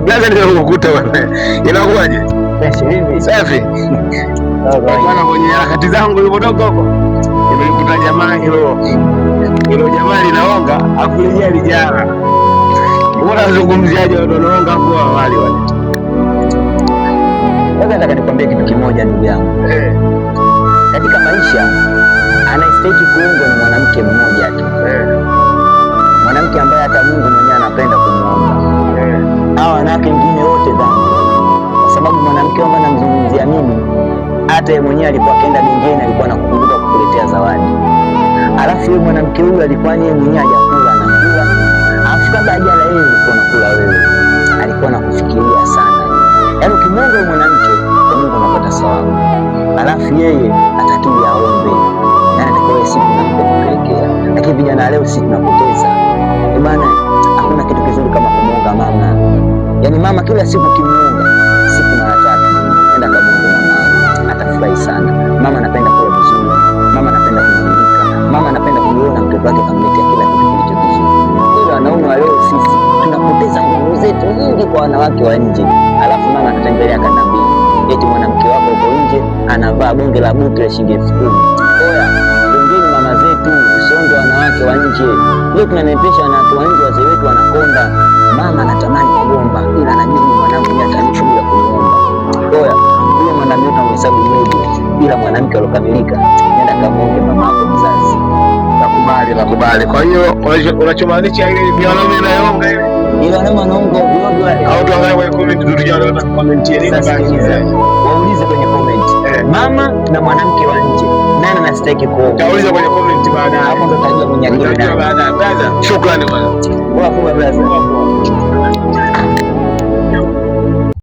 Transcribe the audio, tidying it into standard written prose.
Blaza nimekukuta bwana. Inakuwaje? Safi. Bwana, kwenye harakati zangu nilipotoka huko nimekuta jamaa hilo jamaa linaonga afu lenyewe lijana. Mbona zungumziaje watu wanaonga hapo awali wale? Nataka nikwambie kitu kimoja ndugu yangu. Katika maisha anayestahili kuungwa ni mwanamke mmoja tu. Mwanamke ambaye hata Mungu mwenyewe anapenda kumuomba. Hawa wanawake wengine wote dhambi. Kwa sababu mwanamke ambaye namzungumzia mimi, hata yeye mwenyewe alikuwa akaenda gengeni, alikuwa anakukumbuka kukuletea zawadi. Alafu yule mwanamke huyu alikuwa yeye mwenyewe hajakula na kula. Alafu kabla hajala yeye alikuwa anakula wewe. Alikuwa anakufikiria sana. Yaani ukimwomba mwanamke, kwa Mungu unapata sawabu. Alafu yeye atakiwa aombe. Na atakaye siku nampelekea. Lakini vijana leo sisi tunapoteza. Maana hakuna kitu kizuri kama kumuomba mama. Yaani mama kila siku kimuomba, siku mara tatu, nenda kamuombe mama. Atafurahi sana. Mama anapenda kula vizuri. Mama anapenda kumulika. Mama anapenda kuona mtoto wake kamletea kila kitu kilicho kizuri. Ila wanaume wa leo sisi tunapoteza nguvu zetu nyingi kwa wanawake wa nje. Alafu mama anatembelea kanda mbili. Eti mwanamke wako uko nje anavaa bonge la butu la shilingi 10,000. Oya, wengine mama zetu usonge wanawake wa nje. Leo tunanepesha wanawake wa nje, wazee wetu wanakonda. Mama anatamani kuomba ila anajua mwanamke yeye atanishi bila kuomba. Oya, huyo mwanamke tunamhesabu mmoja bila mwanamke alokamilika. Nenda kamuombe mama yako mzazi. Nakubali. Kwa hiyo unachomaanisha ile ni wanaume naonga ile. Ile wanaume wanaonga ovyo wale. Au tuangalie kwenye comment tulijua wanataka comment nini basi. Waulize kwenye comment. Mama na mwanamke wa nje. Nani anastahili kuomba? Tauliza kwenye comment baadaye. Hapo ndo tajua mwenye akili. Shukrani bwana. Poa brother.